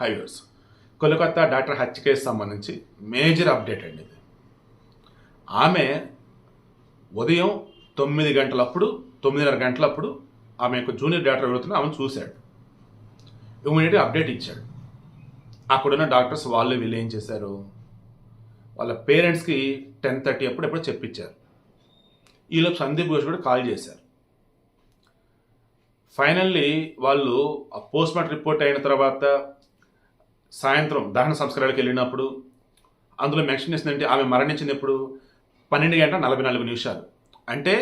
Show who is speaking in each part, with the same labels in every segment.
Speaker 1: Highways Kolkata doctor హత్య case సంబంధించి major update అండి ఇది. ఆమె ఉదయం 9 గంటలప్పుడు 9:30 గంటలప్పుడు ఆమె యొక్క జూనియర్ డాక్టర్ ఎవరుతున్నా ఆమెను చూశాడు. ఇమీడియట్గా అప్డేట్ ఇచ్చాడు. అక్కడున్న డాక్టర్స్ వాళ్ళు వీళ్ళు ఏం చేశారు, వాళ్ళ పేరెంట్స్కి 10:30 ఎప్పుడెప్పుడో చెప్పించారు. ఈలోపు సందీప్ ఘోష్ కూడా కాల్ చేశారు. ఫైనల్లీ వాళ్ళు ఆ పోస్ట్ మార్టం రిపోర్ట్ అయిన తర్వాత సాయంత్రం దహన సంస్కారాలకు వెళ్ళినప్పుడు అందులో మెన్షన్ చేసిందంటే ఆమె మరణించింది ఎప్పుడు 12:44 అంటే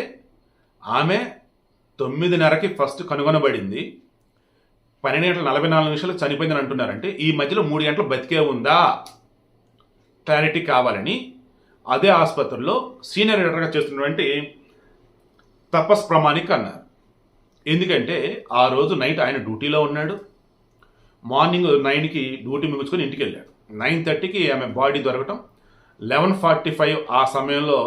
Speaker 1: ఆమె 9:30కి ఫస్ట్ కనుగొనబడింది, 12:44 చనిపోయిందని అంటున్నారంటే ఈ మధ్యలో 3 గంటలు బతికే ఉందా క్లారిటీ కావాలని అదే ఆసుపత్రిలో సీనియర్ ఎడిటర్గా చేస్తున్నటువంటి తపస్ ప్రమాణిక్ అన్నారు. ఎందుకంటే ఆ రోజు నైట్ ఆయన డ్యూటీలో ఉన్నాడు, మార్నింగ్ 9కి డ్యూటీ ముగించుకొని ఇంటికి వెళ్ళాడు. 9:30కి ఆమె బాడీ దొరకటం, 11:45 ఆ సమయంలో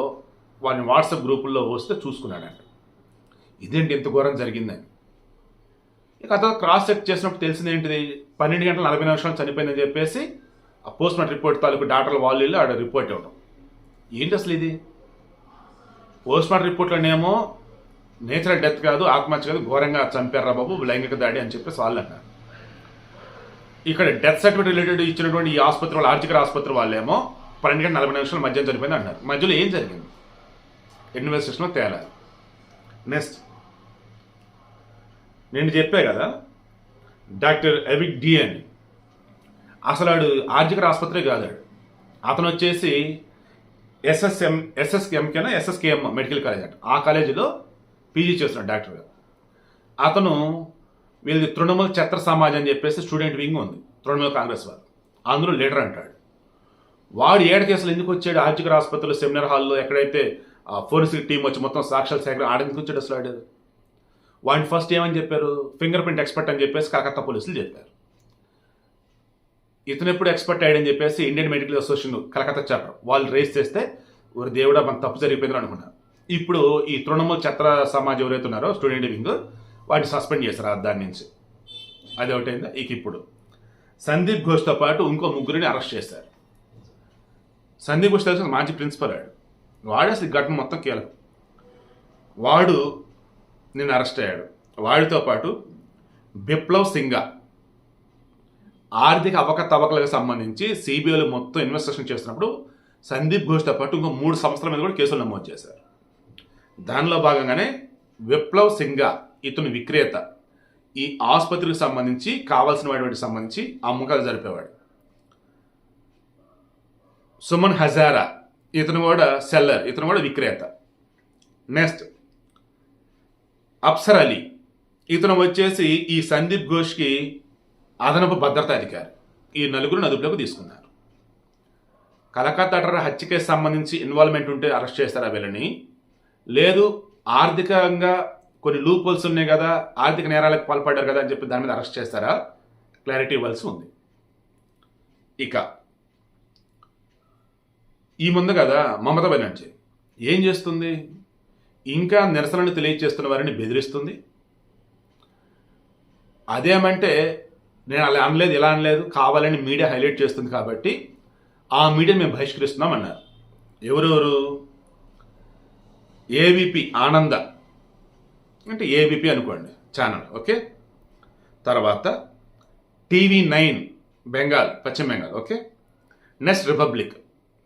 Speaker 1: వారిని వాట్సాప్ గ్రూపుల్లో వస్తే చూసుకున్నాడంట. ఇదేంటి ఇంత ఘోరం జరిగిందని. ఇక అతను క్రాస్ చెక్ చేసినప్పుడు తెలిసింది ఏంటిది, 12:40 చనిపోయిందని చెప్పేసి ఆ పోస్ట్ మార్టం రిపోర్ట్ తాలూకు డాక్టర్లు వాళ్ళు వెళ్ళి ఆడ రిపోర్ట్ ఇవ్వడం. ఏంటి అసలు ఇది? పోస్ట్ మార్టం రిపోర్ట్లోనేమో నేచురల్ డెత్ కాదు, ఆత్మహత్య కాదు, ఘోరంగా చంపారా బాబు, లైంగిక దాడి అని చెప్పేసి వాళ్ళు అన్నారు. ఇక్కడ డెత్ సర్టిఫికేట్ రిలేటెడ్ ఇచ్చినటువంటి ఈ ఆసుపత్రి వాళ్ళు ఆర్జికర్ ఆసుపత్రి వాళ్ళేమో 12:40 మధ్యాహ్నం చనిపోయింది అంటున్నారు. మధ్యలో ఏం జరిగింది ఇన్వెస్టిగేషన్లో తేలాలి. నెక్స్ట్ నేను చెప్పే కదా డాక్టర్ ఎవిక్ డి అని, అసలు ఆడు ఆర్జికర్ ఆసుపత్రి కాదాడు, అతను వచ్చేసి ఎస్ఎస్కేఎం మెడికల్ కాలేజ్ అంట, ఆ కాలేజీలో పీజీ చేస్తున్నాడు డాక్టర్గా. అతను వీళ్ళది తృణమూల్ ఛత్ర సమాజ్ అని చెప్పేసి స్టూడెంట్ వింగ్ ఉంది తృణమూల్ కాంగ్రెస్ వారు, అందులో లీడర్ అంటాడు. వాడు 7 కేసులు ఎందుకు వచ్చాడు ఆర్జికర్ ఆసుపత్రిలో సెమినార్ హాల్లో ఎక్కడైతే ఫోరెన్సిక్ టీం వచ్చి మొత్తం సాక్ష్యాలు సేకరణ ఆడెందుకు వచ్చాడు అసలు ఆడు? వాడిని ఫస్ట్ ఏమని చెప్పారు, ఫింగర్ ప్రింట్ ఎక్స్పర్ట్ అని చెప్పేసి కలకత్తా పోలీసులు చెప్పారు. ఇతను ఎప్పుడు ఎక్స్పర్ట్ అయ్యాడని చెప్పేసి Indian medical association Calcutta chapter వాళ్ళు రేస్ చేస్తే ఒక దేవుడా మన తప్పు జరిగిపోయిందని అనుకున్నారు. ఇప్పుడు ఈ తృణమూల్ ఛత్ర సమాజ్ ఎవరైతే ఉన్నారో స్టూడెంట్ వింగ్ వాటిని సస్పెండ్ చేశారు దాని నుంచి. అది ఒకటైందా. ఇక ఇప్పుడు సందీప్ ఘోష్తో పాటు ఇంకో 3 అరెస్ట్ చేశారు. సందీప్ ఘోష్ తెలిసిన మాజీ ప్రిన్సిపల్ వాడు అసలు ఘటన మొత్తం కీలకం. వాడు నిన్న అరెస్ట్ అయ్యాడు. వాడితో పాటు బిప్లవ్ సింగా ఆర్థిక అవకతవకలకు సంబంధించి సిబిఐలు మొత్తం ఇన్వెస్టిగేషన్ చేస్తున్నప్పుడు సందీప్ ఘోష్తో పాటు ఇంకో 3 సంస్థల మీద కూడా కేసులు నమోదు చేశారు. దానిలో భాగంగానే విప్లవ్ సింగా ఇతను విక్రేత, ఈ ఆసుపత్రికి సంబంధించి కావాల్సిన వాటికి సంబంధించి అమ్మకాలు జరిపేవాడు. సుమన్ హజారా ఇతను కూడా సెల్లర్, ఇతను కూడా విక్రేత. నెక్స్ట్ అప్సర్ అలీ ఇతను వచ్చేసి ఈ సందీప్ ఘోష్కి అదనపు భద్రతా అధికారి. ఈ 4 అదుపులోకి తీసుకున్నారు. కలకత్తా హత్య కేసు సంబంధించి ఇన్వాల్వ్మెంట్ ఉంటే అరెస్ట్ చేస్తారా వీళ్ళని, లేదు ఆర్థికంగా కొన్ని లూప్ హోల్స్ ఉన్నాయి కదా, ఆర్థిక నేరాలకు పాల్పడ్డారు కదా అని చెప్పి దాని మీద అరెస్ట్ చేస్తారా, క్లారిటీ ఇవ్వాల్సి ఉంది. ఇక ఈ ముందు కదా మమతా బెనర్జీ ఏం చేస్తుంది, ఇంకా నిరసనలు తెలియజేస్తున్న వారిని బెదిరిస్తుంది. అదేమంటే నేను అలా అనలేదు ఇలా అనలేదు కావాలని మీడియా హైలైట్ చేస్తుంది కాబట్టి ఆ మీడియా మేము బహిష్కరిస్తున్నాం అన్నారు. ఎవరెవరు, ఏబీపీ ఆనంద అంటే ఏబీపీ అనుకోండి ఛానల్, ఓకే, తర్వాత TV9 బెంగాల్ పశ్చిమ బెంగాల్, ఓకే, నెక్స్ట్ రిపబ్లిక్.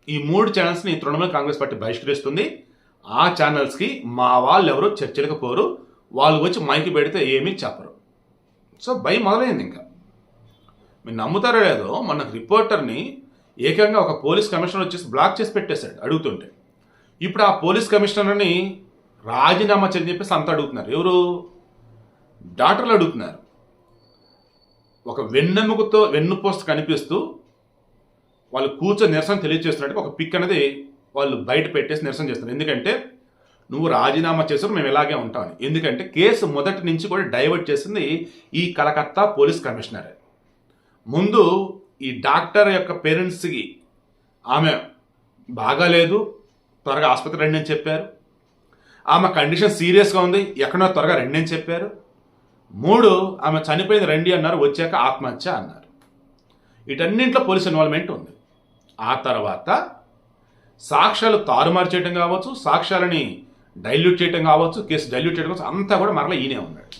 Speaker 1: ఈ 3 ఛానల్స్ని తృణమూల్ కాంగ్రెస్ పార్టీ బహిష్కరిస్తుంది. ఆ ఛానల్స్కి మా వాళ్ళు ఎవరు చర్చలకు పోరు, వాళ్ళు వచ్చి మైకి పెడితే ఏమీ చెప్పరు. సో భయం మొదలైంది. ఇంకా మీరు నమ్ముతారో లేదో మన రిపోర్టర్ని ఏకంగా ఒక పోలీస్ కమిషనర్ వచ్చేసి బ్లాక్ చేసి పెట్టేశాడు అడుగుతుంటే. ఇప్పుడు ఆ పోలీస్ కమిషనర్ని రాజీనామా చేయని చెప్పేసి అంత అడుగుతున్నారు. ఎవరు, డాక్టర్లు అడుగుతున్నారు. ఒక వెన్నుపోస్ట్ కనిపిస్తూ వాళ్ళు కూర్చొని నిరసన తెలియజేస్తున్నట్టు ఒక పిక్ అనేది వాళ్ళు బయట పెట్టేసి నిరసన చేస్తున్నారు. ఎందుకంటే నువ్వు రాజీనామా చేసావు మేము ఇలాగే ఉంటామని. ఎందుకంటే కేసు మొదటి నుంచి కూడా డైవర్ట్ చేసింది ఈ కలకత్తా పోలీస్ కమిషనరే. ముందు ఈ డాక్టర్ యొక్క పేరెంట్స్కి ఆమె బాగాలేదు, త్వరగా ఆసుపత్రి రండి అని చెప్పారు. ఆమె కండిషన్ సీరియస్గా ఉంది, ఎక్కడో త్వరగా రండి అని చెప్పారు. 3 ఆమె చనిపోయింది రండి అన్నారు, వచ్చాక ఆత్మహత్య అన్నారు. వీటన్నింటిలో పోలీస్ ఇన్వాల్వ్మెంట్ ఉంది. ఆ తర్వాత సాక్ష్యాలు తారుమారు చేయడం కావచ్చు, సాక్ష్యాలని డైల్యూట్ చేయడం కావచ్చు, కేసు డైల్యూట్ చేయడం కావచ్చు, అంతా కూడా మరలా ఈయనే ఉన్నాడు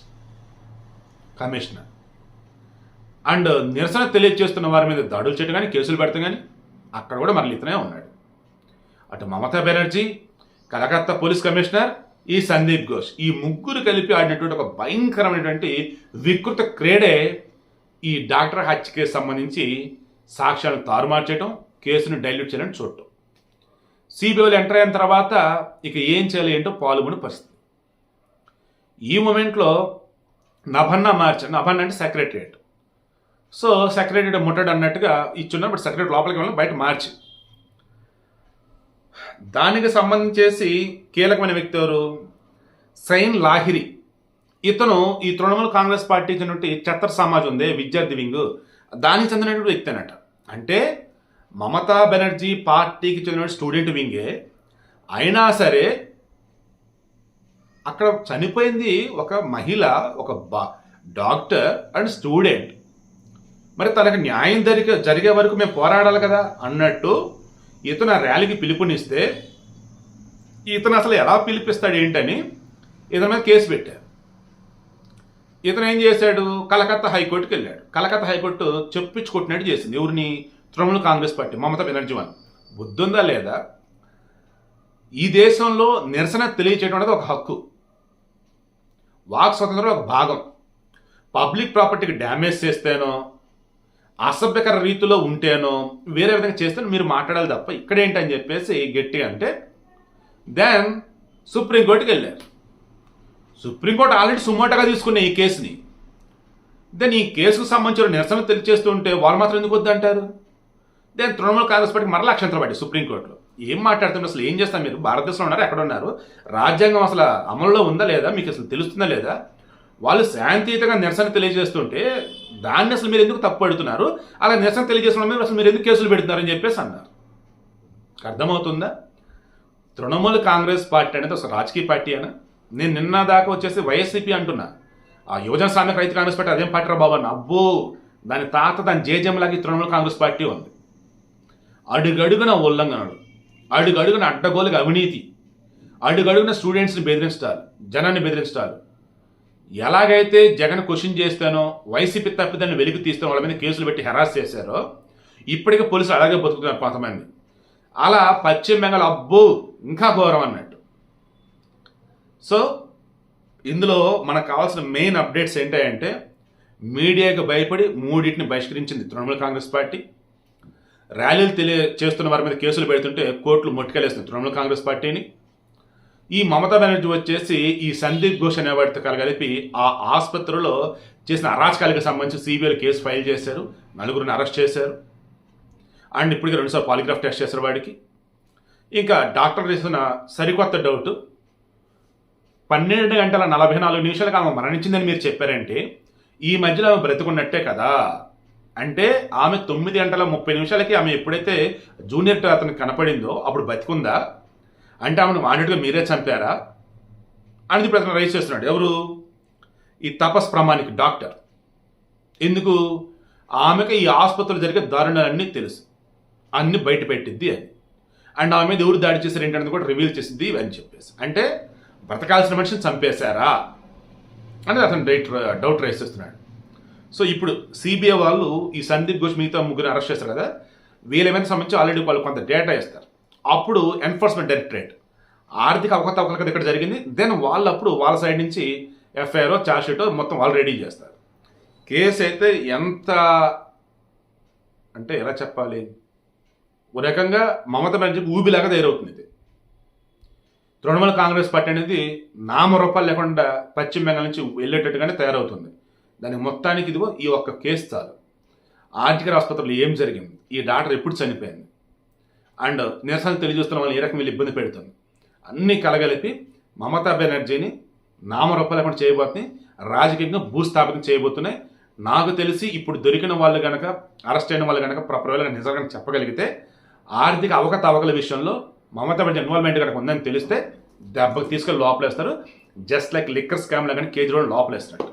Speaker 1: కమిషనర్. అండ్ నిరసన తెలియజేస్తున్న వారి మీద దాడులు చేయడం కానీ, కేసులు పెడతాం కానీ అక్కడ కూడా మరల ఇతనే ఉన్నాడు. అటు మమతా బెనర్జీ, కలకత్తా పోలీస్ కమిషనర్, ఈ సందీప్ ఘోష్, ఈ ముగ్గురు కలిపి ఆడినటువంటి ఒక భయంకరమైనటువంటి వికృత క్రీడే ఈ డాక్టర్ హత్య కేసు సంబంధించి సాక్ష్యాలను తారుమారు చేయడం, కేసును డైల్యూట్ చేయాలని చూడటం. సిబిఐలు ఎంటర్ అయిన తర్వాత ఇక ఏం చేయాలి ఏంటో పాల్గొనే పరిస్థితి. ఈ మూమెంట్లో నభన్న అంటే సెక్రటరియట్. సో సెక్రటరియట్ ముట్టడు అన్నట్టుగా ఇచ్చున్నారు. బట్ సెక్రటరీ లోపలికి వెళ్ళి బయట మార్చి దానికి సంబంధించేసి కీలకమైన వ్యక్తి ఎవరు? సైన్ లాహిరి. ఇతను ఈ తృణమూల కాంగ్రెస్ పార్టీ చెందినటువంటి ఛత్ర సమాజ్ ఉంది, విద్యార్థి వింగ్, దానికి చెందినటువంటి వ్యక్తి అన్నట. అంటే మమతా బెనర్జీ పార్టీకి చెందిన స్టూడెంట్ వింగే అయినా సరే అక్కడ చనిపోయింది ఒక మహిళ, ఒక డాక్టర్ అండ్ స్టూడెంట్. మరి తనకు న్యాయం జరిగే వరకు మేము పోరాడాలి కదా అన్నట్టు ఇతను ఆ ర్యాలీకి పిలుపునిస్తే ఇతను అసలు ఎలా పిలిపిస్తాడు ఏంటని ఇతని మీద కేసు పెట్టారు. ఇతను ఏం చేశాడు? కలకత్తా హైకోర్టుకి వెళ్ళాడు. కలకత్తా హైకోర్టు చెప్పించుకుంటున్నట్టు చేసింది. ఎవరిని? తృణమూల కాంగ్రెస్ పార్టీ, మమతా బెనర్జీ అని. బుద్ధుందా లేదా? ఈ దేశంలో నిరసన తెలియచేయడం అనేది ఒక హక్కు, వాక్ స్వతంత్రం ఒక భాగం. పబ్లిక్ ప్రాపర్టీకి డ్యామేజ్ చేస్తేనో, అసభ్యకర రీతిలో ఉంటేనో, వేరే విధంగా చేస్తే మీరు మాట్లాడాలి తప్ప ఇక్కడ ఏంటని చెప్పేసి గట్టిగా అంటే దెన్ సుప్రీంకోర్టుకి వెళ్ళారు. సుప్రీంకోర్టు ఆల్రెడీ సుమోటగా తీసుకున్న ఈ కేసుని. దెన్ ఈ కేసుకు సంబంధించిన నిరసన తెలియజేస్తుంటే వాళ్ళు మాత్రం ఎందుకు వద్దంటారు? దెన్ తృణమూల కాంగ్రెస్ పార్టీకి మరలా అక్షంతరం పడ్డాయి సుప్రీంకోర్టులో. ఏం మాట్లాడుతున్నారు? అసలు ఏం చేస్తారు మీరు? భారతదేశంలో ఉన్నారు, ఎక్కడ ఉన్నారు? రాజ్యాంగం అసలు అమల్లో ఉందా లేదా? మీకు అసలు తెలుస్తుందా లేదా? వాళ్ళు శాంతియుతంగా నిరసన తెలియజేస్తుంటే దాన్ని అసలు మీరు ఎందుకు తప్పు పడుతున్నారు? అలా నిరసన తెలియజేసిన మీద అసలు మీరు ఎందుకు కేసులు పెడుతున్నారని చెప్పేసి అన్నారు. అర్థమవుతుందా? తృణమూల కాంగ్రెస్ పార్టీ అనేది ఒక రాజకీయ పార్టీ అయినా, నేను నిన్న దాకా వచ్చేసి వైఎస్సీపీ అంటున్నా. ఆ యువజన శ్రామిక రైతు కాంగ్రెస్ పార్టీ అదేం పార్టీ రా బాబు అన్న. అబ్బో, దాని తాత దాని జేజంలాగా తృణమూల కాంగ్రెస్ పార్టీ ఉంది. అడుగడుగున ఉల్లంఘనలు, అడుగడుగున అడ్డగోలుగా అవినీతి, అడుగడుగున స్టూడెంట్స్ని బెదిరించాలి, జనాన్ని బెదిరించాలి. ఎలాగైతే జగన్ క్వశ్చన్ చేస్తానో, వైసీపీ తప్పిదాన్ని వెలికి తీస్తానో, వాళ్ళ మీద కేసులు పెట్టి హెరాస్ చేశారో, ఇప్పటికే పోలీసులు అలాగే బతుకుతున్నారు కొంతమంది. అలా పశ్చిమ బెంగాల్ అబ్బో ఇంకా ఘోరం అన్నట్టు. సో ఇందులో మనకు కావాల్సిన మెయిన్ అప్డేట్స్ ఏంటంటే, మీడియాకు భయపడి మూడింటిని బహిష్కరించింది తృణమూల కాంగ్రెస్ పార్టీ. ర్యాలీలు చేస్తున్న వారి మీద కేసులు పెడుతుంటే కోర్టులు మొట్టికెళ్ళేస్తుంది తృణమూల కాంగ్రెస్ పార్టీని. ఈ మమతా బెనర్జీ వచ్చేసి ఈ సందీప్ ఘోష్ అనేవాడితో కలిపి ఆ ఆసుపత్రిలో చేసిన అరాచకాలకు సంబంధించి సిబిఐ కేసు ఫైల్ చేశారు, 4గురిని అరెస్ట్ చేశారు. అండ్ ఇప్పటికీ 2 సార్లు పాలిగ్రాఫ్ టెస్ట్ చేశారు వాడికి. ఇంకా డాక్టర్ చేసిన సరికొత్త డౌట్, 12 గంటల 44 నిమిషాలకు ఆమె మరణించిందని మీరు చెప్పారంటే ఈ మధ్యలో ఆమె బ్రతుకున్నట్టే కదా. అంటే ఆమె 9 గంటల 30 నిమిషాలకి ఆమె ఎప్పుడైతే జూనియర్ అతనికి కనపడిందో అప్పుడు బతికుందా? అంటే ఆమెను వాంటెడ్గా మీరే చంపారా అనేది ఇప్పుడు అతను రైజ్ చేస్తున్నాడు. ఎవరు? ఈ తపస్ ప్రామాణిక్ డాక్టర్. ఎందుకు? ఆమెకు ఈ ఆసుపత్రిలో జరిగే దారుణాలన్నీ తెలుసు, అన్ని బయట పెట్టిద్ది అని. అండ్ ఆమె మీద ఎవరు దాడి చేశారు ఏంటనేది కూడా రివీల్ చేసింది అని చెప్పేసి. అంటే బ్రతకాల్సిన మనిషిని చంపేశారా అనేది అతను డౌట్ రైజ్ చేస్తున్నాడు. సో ఇప్పుడు సిబిఐ వాళ్ళు ఈ సందీప్ ఘోష్ మిగతా 3 అరెస్ట్ చేస్తారు కదా, వీళ్ళేమైనా సంబంధించి ఆల్రెడీ వాళ్ళు కొంత డేటా ఇస్తారు. అప్పుడు ఎన్ఫోర్స్మెంట్ డైరెక్టరేట్ ఆర్థిక అవకతవకలు కదా ఇక్కడ జరిగింది, దెన్ వాళ్ళు అప్పుడు వాళ్ళ సైడ్ నుంచి ఎఫ్ఐఆర్ ఛార్జ్షీట్ మొత్తం వాళ్ళు రెడీ చేస్తారు. కేసు అయితే ఎంత అంటే ఎలా చెప్పాలి, ఓ రకంగా మమతా బెనర్జీకి ఊబిలాగా తయారవుతుంది ఇది. తృణమూల కాంగ్రెస్ పార్టీ అనేది నామరూపాలు లేకుండా పశ్చిమ బెంగాల్ నుంచి వెళ్ళేటట్టుగానే తయారవుతుంది. దానికి మొత్తానికి ఇదిగో ఈ ఒక్క కేసు చాలు. ఆర్టికల్ ఆసుపత్రిలో ఏం జరిగింది, ఈ డాక్టర్ ఎప్పుడు చనిపోయింది, అండ్ నిరసన తెలియజేస్తున్న వాళ్ళు ఏ రకం వీళ్ళు ఇబ్బంది పెడుతుంది, అన్నీ కలగలిపి మమతా బెనర్జీని నామరూపాలు లేకుండా చేయబోతున్నాయి, రాజకీయంగా భూస్థాపితం చేయబోతున్నాయి. నాకు తెలిసి ఇప్పుడు దొరికిన వాళ్ళు కనుక, అరెస్ట్ అయిన వాళ్ళు కనుక ప్రజలకు నిజంగా చెప్పగలిగితే ఆర్థిక అవకతవకల విషయంలో మమతా బెనర్జీ ఇన్వాల్వ్మెంట్ కనుక ఉందని తెలిస్తే దెబ్బకి తీసుకెళ్ళి లోపలేస్తారు. జస్ట్ లైక్ లిక్కర్ స్కామ్లో కానీ కేజ్రీవాల్ లోపలేస్తాడు.